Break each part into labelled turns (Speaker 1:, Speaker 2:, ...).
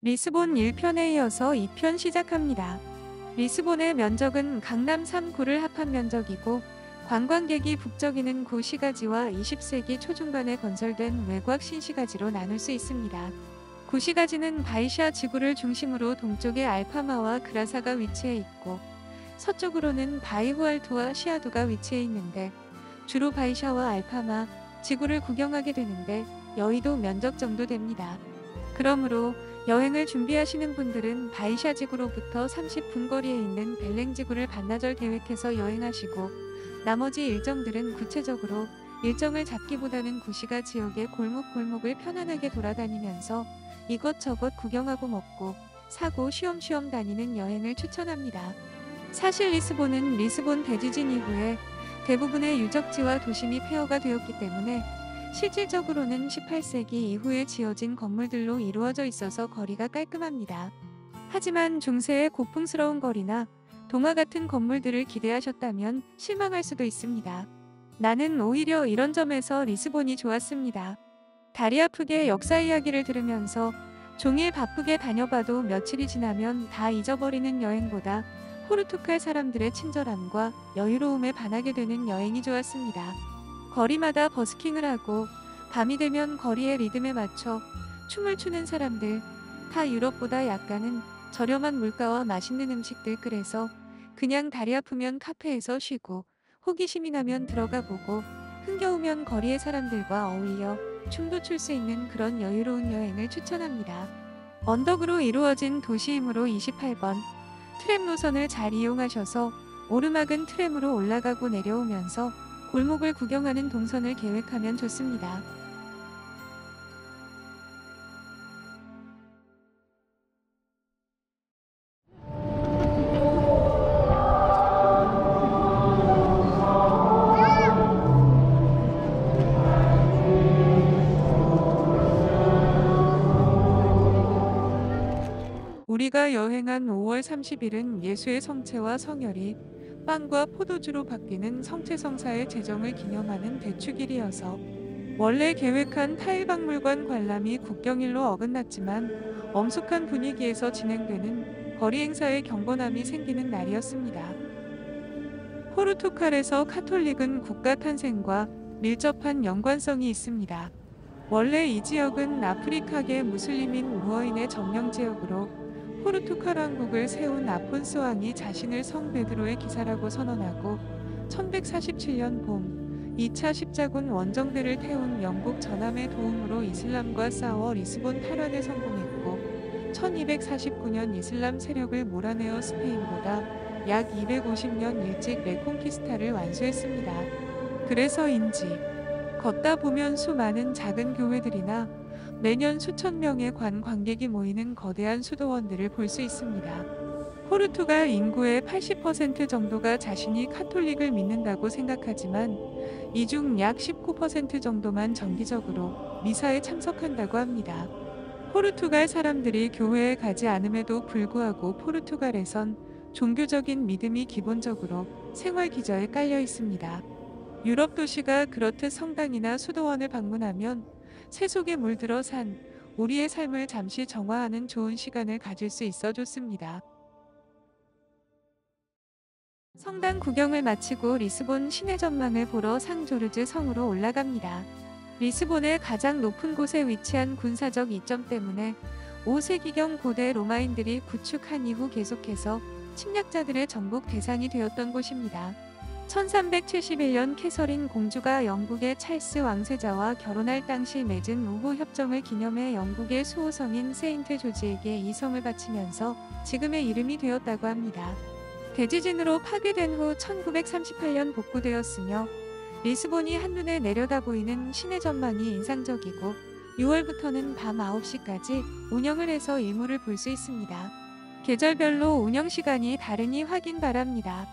Speaker 1: 리스본 1편에 이어서 2편 시작합니다. 리스본의 면적은 강남 3구를 합한 면적이고 관광객이 북적이는 구시가지와 20세기 초중반에 건설된 외곽 신시가지로 나눌 수 있습니다. 구시가지는 바이샤 지구를 중심으로 동쪽에 알파마와 그라사가 위치해 있고 서쪽으로는 바이후알토와 시아두가 위치해 있는데 주로 바이샤와 알파마 지구를 구경하게 되는데 여의도 면적 정도 됩니다. 그러므로 여행을 준비하시는 분들은 바이샤 지구로부터 30분 거리에 있는 벨랭 지구를 반나절 계획해서 여행하시고 나머지 일정들은 구체적으로 일정을 잡기보다는 구시가 지역의 골목골목을 편안하게 돌아다니면서 이것저것 구경하고 먹고 사고 쉬엄쉬엄 다니는 여행을 추천합니다. 사실 리스본은 리스본 대지진 이후에 대부분의 유적지와 도심이 폐허가 되었기 때문에 실질적으로는 18세기 이후에 지어진 건물들로 이루어져 있어서 거리가 깔끔합니다. 하지만 중세의 고풍스러운 거리나 동화 같은 건물들을 기대하셨다면 실망할 수도 있습니다. 나는 오히려 이런 점에서 리스본이 좋았습니다. 다리 아프게 역사 이야기를 들으면서 종일 바쁘게 다녀봐도 며칠이 지나면 다 잊어버리는 여행보다 포르투갈 사람들의 친절함과 여유로움에 반하게 되는 여행이 좋았습니다. 거리마다 버스킹을 하고 밤이 되면 거리의 리듬에 맞춰 춤을 추는 사람들, 다 유럽보다 약간은 저렴한 물가와 맛있는 음식들 그래서 그냥 다리 아프면 카페에서 쉬고 호기심이 나면 들어가 보고 흥겨우면 거리의 사람들과 어울려 춤도 출 수 있는 그런 여유로운 여행을 추천합니다. 언덕으로 이루어진 도시이므로 28번 트램 노선을 잘 이용하셔서 오르막은 트램으로 올라가고 내려오면서 골목을 구경하는 동선을 계획하면 좋습니다. 우리가 여행한 5월 30일은 예수의 성체와 성혈이 빵과 포도주로 바뀌는 성체성사의 제정을 기념하는 대축일이어서 원래 계획한 타일박물관 관람이 국경일로 어긋났지만 엄숙한 분위기에서 진행되는 거리 행사의 경건함이 생기는 날이었습니다. 포르투갈에서 카톨릭은 국가 탄생과 밀접한 연관성이 있습니다. 원래 이 지역은 아프리카계 무슬림인 무어인의 점령 지역으로 포르투갈 왕국을 세운 아폰스 왕이 자신을 성 베드로의 기사라고 선언하고 1147년 봄 2차 십자군 원정대를 태운 영국 전함의 도움으로 이슬람과 싸워 리스본 탈환에 성공했고 1249년 이슬람 세력을 몰아내어 스페인보다 약 250년 일찍 레콩키스타를 완수했습니다. 그래서인지 걷다 보면 수많은 작은 교회들이나 매년 수천 명의 관광객이 모이는 거대한 수도원들을 볼 수 있습니다. 포르투갈 인구의 80% 정도가 자신이 카톨릭을 믿는다고 생각하지만 이 중 약 19% 정도만 정기적으로 미사에 참석한다고 합니다. 포르투갈 사람들이 교회에 가지 않음에도 불구하고 포르투갈에선 종교적인 믿음이 기본적으로 생활 기저에 깔려 있습니다. 유럽 도시가 그렇듯 성당이나 수도원을 방문하면 새 속에 물들어 산 우리의 삶을 잠시 정화하는 좋은 시간을 가질 수 있어 좋습니다. 성당 구경을 마치고 리스본 시내 전망을 보러 상조르즈 성으로 올라갑니다. 리스본의 가장 높은 곳에 위치한 군사적 이점 때문에 5세기경 고대 로마인들이 구축한 이후 계속해서 침략자들의 정복 대상이 되었던 곳입니다. 1371년 캐서린 공주가 영국의 찰스 왕세자와 결혼할 당시 맺은 우호 협정을 기념해 영국의 수호성인 세인트 조지에게 이 성을 바치면서 지금의 이름이 되었다고 합니다. 대지진으로 파괴된 후 1938년 복구되었으며 리스본이 한눈에 내려다 보이는 시내 전망이 인상적이고 6월부터는 밤 9시까지 운영을 해서 일몰을 볼 수 있습니다. 계절별로 운영 시간이 다르니 확인 바랍니다.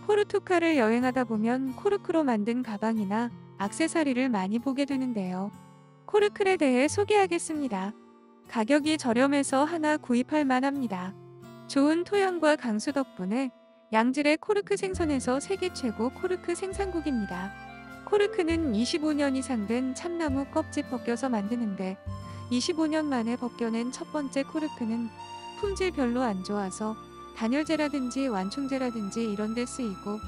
Speaker 1: 포르투갈을 여행하다 보면 코르크로 만든 가방이나 액세서리를 많이 보게 되는데요. 코르클에 대해 소개하겠습니다. 가격이 저렴해서 하나 구입할 만합니다. 좋은 토양과 강수 덕분에 양질의 코르크 생선에서 세계 최고 코르크 생산국입니다. 코르크는 25년 이상 된 참나무 껍질 벗겨서 만드는데 25년 만에 벗겨낸 첫 번째 코르크는 품질 별로 안 좋아서 단열재라든지 완충제라든지 이런 데 쓰이고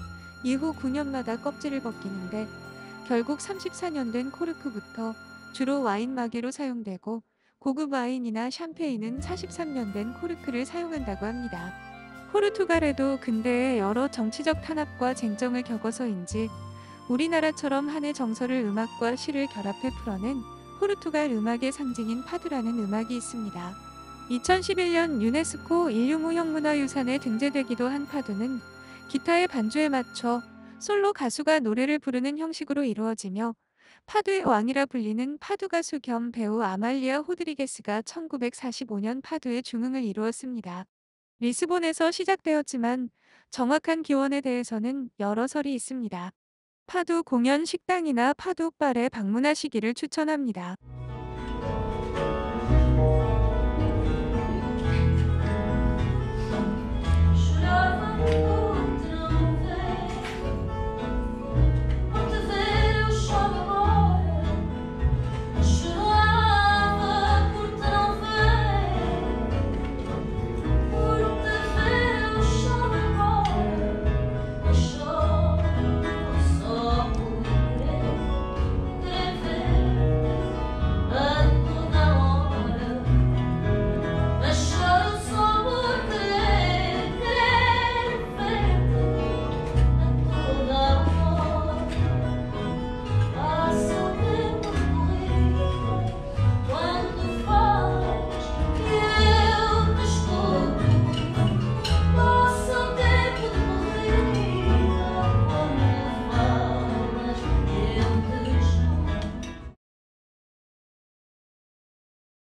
Speaker 1: 이후 9년마다 껍질을 벗기는데 결국 34년 된 코르크부터 주로 와인 마개로 사용되고 고급 와인이나 샴페인은 43년 된 코르크를 사용한다고 합니다. 포르투갈에도 근대에 여러 정치적 탄압과 쟁점을 겪어서인지 우리나라처럼 한해 정서를 음악과 시를 결합해 풀어낸 포르투갈 음악의 상징인 파두라는 음악이 있습니다. 2011년 유네스코 인류무형문화유산에 등재되기도 한 파두는 기타의 반주에 맞춰 솔로 가수가 노래를 부르는 형식으로 이루어지며 파두의 왕이라 불리는 파두 가수 겸 배우 아말리아 호드리게스가 1945년 파두의 중흥을 이루었습니다. 리스본에서 시작되었지만 정확한 기원에 대해서는 여러 설이 있습니다. 파두 공연 식당이나 파두 바에 방문하시기를 추천합니다.